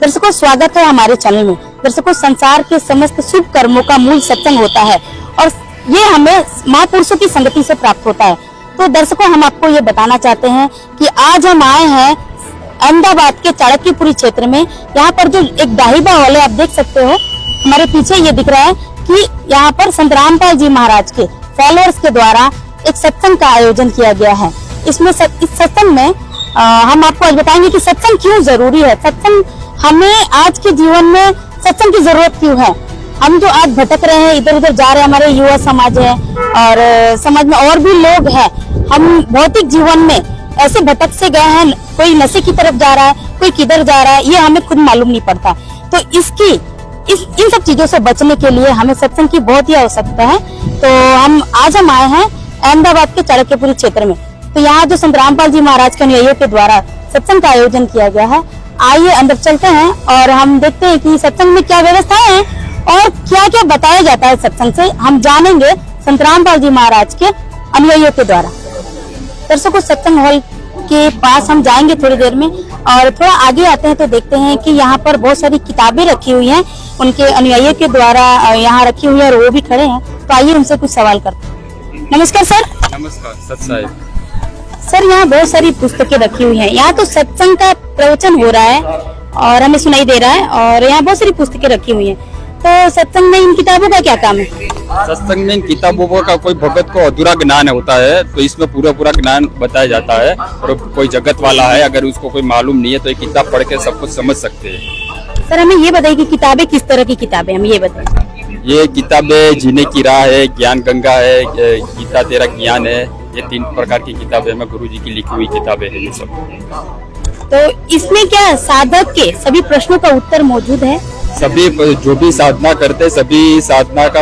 दर्शकों, स्वागत है हमारे चैनल में। दर्शकों, संसार के समस्त शुभ कर्मों का मूल सत्संग होता है और ये हमें महापुरुषों की संगति से प्राप्त होता है। तो दर्शकों, हम आपको ये बताना चाहते हैं कि आज हम आए हैं अहमदाबाद के चाणक्यपुरी क्षेत्र में। यहाँ पर जो एक दाहिबा हॉल है, आप देख सकते हो हमारे पीछे ये दिख रहा है कि यहाँ पर संत रामपाल जी महाराज के फॉलोअर्स के द्वारा एक सत्संग का आयोजन किया गया है। इस सत्संग में हम आपको आज बताएंगे कि सत्संग क्यों जरूरी है, सत्संग हमें आज के जीवन में सत्संग की जरूरत क्यों है। हम जो आज भटक रहे हैं, इधर उधर जा रहे हैं, हमारे युवा समाज है और समाज में और भी लोग हैं। हम भौतिक जीवन में ऐसे भटक से गए हैं, कोई नशे की तरफ जा रहा है, कोई किधर जा रहा है, ये हमें खुद मालूम नहीं पड़ता। तो इन सब चीजों से बचने के लिए हमें सत्संग की बहुत ही आवश्यकता है। तो आज हम आए हैं अहमदाबाद के चाणक्यपुरी क्षेत्र में। तो यहाँ जो संत रामपाल जी महाराज के अनुयायियों के द्वारा सत्संग का आयोजन किया गया है। आइए अंदर चलते हैं और हम देखते हैं कि सत्संग में क्या व्यवस्थाएं हैं और क्या क्या बताया जाता है। सत्संग से हम जानेंगे संत रामपाल जी महाराज के अनुयायियों के द्वारा। दर्शकों, सत्संग हॉल के पास हम जाएंगे थोड़ी देर में और थोड़ा आगे आते हैं तो देखते हैं कि यहाँ पर बहुत सारी किताबें रखी हुई हैं, उनके अनुयायियों के द्वारा यहाँ रखी हुई है और वो भी खड़े हैं। तो आइए उनसे कुछ सवाल करते हैं। नमस्कार सर। नमस्कार सत साहिब। सर, यहाँ बहुत सारी पुस्तकें रखी हुई हैं। यहाँ तो सत्संग का प्रवचन हो रहा है और हमें सुनाई दे रहा है और यहाँ बहुत सारी पुस्तकें रखी हुई हैं। तो सत्संग में इन किताबों का क्या काम है? सत्संग में इन किताबों का कोई भगत को अधूरा ज्ञान होता है तो इसमें पूरा ज्ञान बताया जाता है। और कोई जगत वाला है, अगर उसको कोई मालूम नहीं है तो ये किताब पढ़ के सब कुछ समझ सकते हैं। सर, हमें ये बताइए कि किताबें किस तरह की किताबें, हम ये बताइए। ये किताबें जीने की राह है, ज्ञान गंगा है, गीता तेरा ज्ञान है। ये 3 प्रकार की किताबें में गुरु जी की लिखी हुई किताबें हैं ये सब। तो इसमें क्या साधक के सभी प्रश्नों का उत्तर मौजूद है? सभी जो भी साधना करते सभी साधना का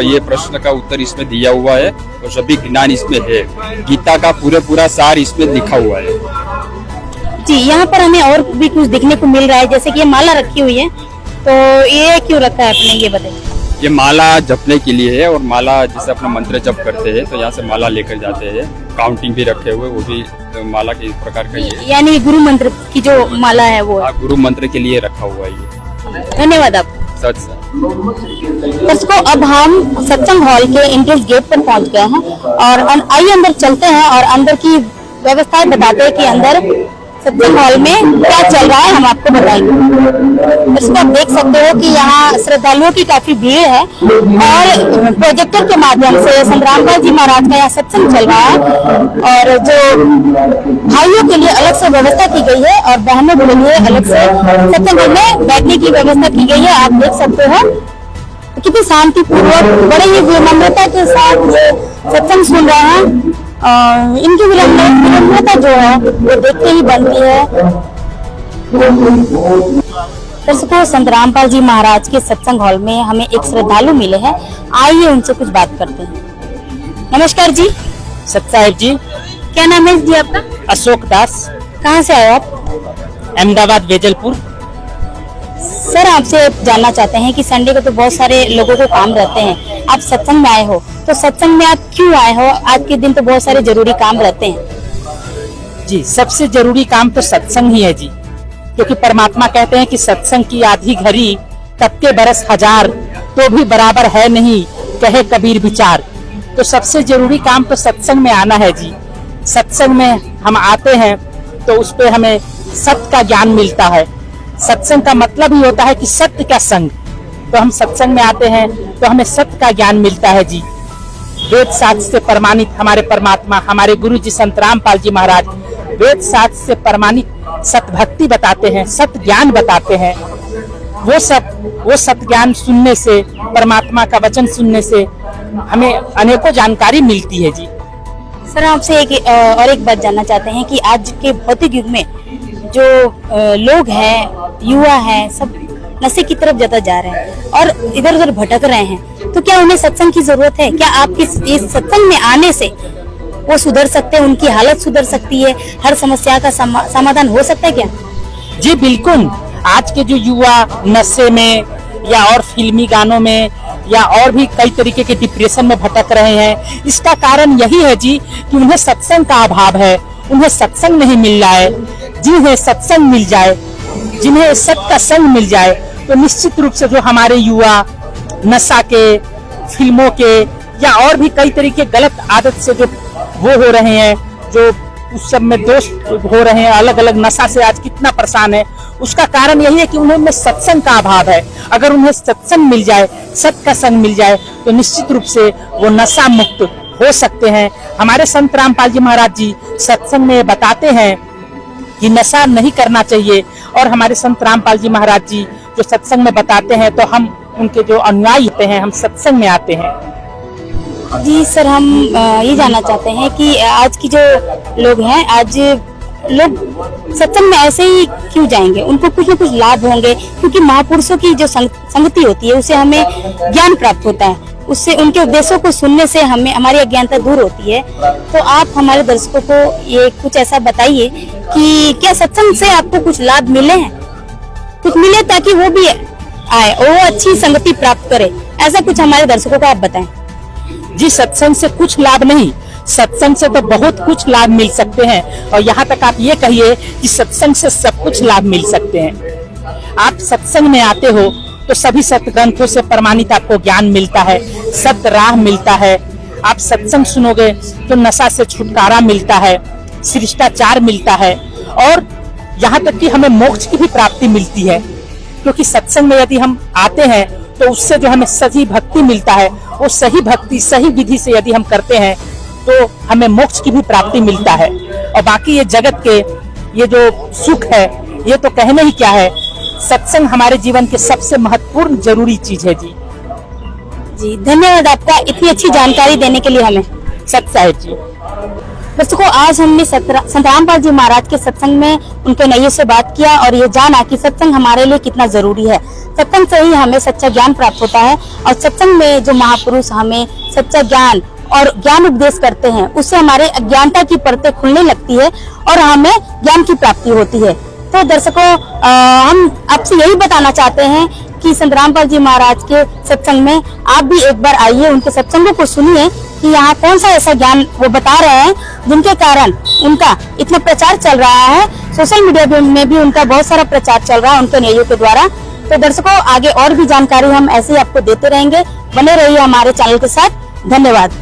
ये प्रश्न का उत्तर इसमें दिया हुआ है और सभी ज्ञान इसमें है। गीता का पूरा सार इसमें लिखा हुआ है जी। यहाँ पर हमें और भी कुछ दिखने को मिल रहा है, जैसे कि ये माला रखी हुई है। तो ये क्यों रखा है आपने, ये बताइए। ये माला जपने के लिए है और माला जैसे अपना मंत्र जप करते हैं तो यहाँ से माला लेकर जाते हैं। काउंटिंग भी रखे हुए, वो भी माला के प्रकार का ये, यानी गुरु मंत्र की जो माला है वो गुरु मंत्र के लिए रखा हुआ है ये। धन्यवाद आप। सच। दर्शकों, अब हम सत्संग हॉल के एंट्रेंस गेट पर पहुंच गए हैं और आइए अंदर चलते हैं और अंदर की व्यवस्थाएं बताते हैं कि अंदर सत्संग हॉल में क्या चल रहा है, हम आपको बताएंगे। दर्शकों, आप देख सकते हो कि यहाँ श्रद्धालुओं की काफी भीड़ है और प्रोजेक्टर के माध्यम से संत रामपाल जी महाराज का यहाँ सत्संग चल रहा है। और जो भाइयों के लिए अलग से व्यवस्था की गई है और बहनों के लिए अलग से सत्संग में बैठने की व्यवस्था की गई है। आप देख सकते हो कितनी शांतिपूर्वक, बड़े ही विनम्रता के साथ ये सत्संग सुन रहे हैं। इनकी विनम्रता जो है वो देखते ही बनती है। दर्शकों, संत रामपाल जी महाराज के सत्संग हॉल में हमें एक श्रद्धालु मिले हैं। आइए उनसे कुछ बात करते हैं। नमस्कार जी। सत साहिब जी। क्या नाम है जी आपका? अशोक दास। कहाँ से आए आप? अहमदाबाद वेजलपुर। सर, आपसे जानना चाहते हैं कि संडे को तो बहुत सारे लोगों को काम रहते हैं, आप सत्संग में आए हो, तो सत्संग में आप क्यों आए हो? आज के दिन तो बहुत सारे जरूरी काम रहते हैं। जी, सबसे जरूरी काम तो सत्संग ही है जी, क्योंकि परमात्मा कहते हैं कि सत्संग की आधी घड़ी तब के बरस हजार, तो भी बराबर है नहीं कहे कबीर विचार। तो सबसे जरूरी काम तो सत्संग में आना है जी। सत्संग में हम आते हैं तो उस पे हमें सत्य का ज्ञान मिलता है। सत्संग का मतलब ही होता है कि सत्य का संग। तो हम सत्संग में आते हैं तो हमें सत्य का ज्ञान मिलता है जी। वेद शास्त्र से प्रमाणित हमारे परमात्मा, हमारे गुरु जी संत रामपाल जी महाराज वेद शास्त्र से प्रमाणित सत्य भक्ति बताते हैं, सत्य ज्ञान बताते हैं। वो सत्य ज्ञान सुनने से, परमात्मा का वचन सुनने से हमें अनेकों जानकारी मिलती है जी। सर, आपसे एक बात जानना चाहते हैं कि आज के भौतिक युग में जो लोग हैं, युवा हैं, सब नशे की तरफ ज्यादा जा रहे हैं और इधर उधर भटक रहे हैं। तो क्या उन्हें सत्संग की जरूरत है? क्या आपके इस सत्संग में आने से वो सुधर सकते हैं, उनकी हालत सुधर सकती है, हर समस्या का समाधान हो सकता है क्या? जी बिल्कुल। आज के जो युवा नशे में या और फिल्मी गानों में या और भी कई तरीके के डिप्रेशन में भटक रहे हैं, इसका कारण यही है जी कि उन्हें सत्संग का अभाव है, उन्हें सत्संग नहीं मिल रहा है। जिन्हें सत्संग मिल जाए जिन्हें सत का संग मिल जाए तो निश्चित रूप से जो हमारे युवा नशा के, फिल्मों के या और भी कई तरीके गलत आदत से जो वो हो रहे हैं, जो उस सब में दोष हो रहे हैं, अलग अलग नशा से आज कितना परेशान है, उसका कारण यही है कि उन्हें सत्संग का अभाव है। अगर उन्हें सत्संग मिल जाए, सत का संग मिल जाए तो निश्चित रूप से वो नशा मुक्त हो सकते हैं। हमारे संत रामपाल जी महाराज जी सत्संग में बताते हैं कि नशा नहीं करना चाहिए, और हमारे संत रामपाल जी महाराज जी जो सत्संग में बताते हैं तो हम उनके जो अनुयायी होते हैं, हम सत्संग में आते हैं। जी सर, हम ये जानना चाहते हैं कि आज की जो लोग हैं, आज लोग सत्संग में ऐसे ही क्यों जाएंगे? उनको कुछ न कुछ लाभ होंगे, क्योंकि महापुरुषों की जो संगति होती है उससे हमें ज्ञान प्राप्त होता है, उससे उनके उपदेशों को सुनने से हमें हमारी अज्ञानता दूर होती है। तो आप हमारे दर्शकों को ये कुछ ऐसा बताइए कि क्या सत्संग से आपको कुछ लाभ मिले हैं, कुछ मिले ताकि वो भी आए और वो अच्छी संगति प्राप्त करे, ऐसा कुछ हमारे दर्शकों को आप बताएं। जी, सत्संग से कुछ लाभ नहीं, सत्संग से तो बहुत कुछ लाभ मिल सकते हैं, और यहाँ तक आप ये कहिए कि सत्संग से सब कुछ लाभ मिल सकते हैं। आप सत्संग में आते हो तो सभी सत ग्रंथों से प्रमाणित आपको ज्ञान मिलता है, सत्य राह मिलता है। आप सत्संग सुनोगे तो नशा से छुटकारा मिलता है, शिष्टाचार मिलता है, और यहाँ तक कि हमें मोक्ष की भी प्राप्ति मिलती है, क्योंकि सत्संग में यदि हम आते हैं तो उससे जो हमें सही भक्ति मिलता है, वो सही भक्ति सही विधि से यदि हम करते हैं तो हमें मोक्ष की भी प्राप्ति मिलता है। और बाकी ये जगत के ये जो सुख है, ये तो कहने ही क्या है। सत्संग हमारे जीवन के सबसे महत्वपूर्ण जरूरी चीज है। जी जी, धन्यवाद आपका इतनी अच्छी जानकारी देने के लिए हमें। सत साहिब जी। दर्शकों, आज हमने संत रामपाल जी महाराज के सत्संग में उनके नैये से बात किया और ये जाना कि सत्संग हमारे लिए कितना जरूरी है। सत्संग से ही हमें सच्चा ज्ञान प्राप्त होता है, और सत्संग में जो महापुरुष हमें सच्चा ज्ञान और ज्ञान उपदेश करते हैं, उससे हमारे अज्ञानता की परतें खुलने लगती है और हमें ज्ञान की प्राप्ति होती है। तो दर्शकों, हम आपसे यही बताना चाहते हैं कि संत रामपाल जी महाराज के सत्संग में आप भी एक बार आइए, उनके सत्संगों को सुनिए कि यहाँ कौन सा ऐसा ज्ञान वो बता रहे हैं जिनके कारण उनका इतना प्रचार चल रहा है। सोशल मीडिया में भी उनका बहुत सारा प्रचार चल रहा है उनके नैयों के द्वारा। तो दर्शकों, आगे और भी जानकारी हम ऐसे ही आपको देते रहेंगे। बने रहिए हमारे चैनल के साथ। धन्यवाद।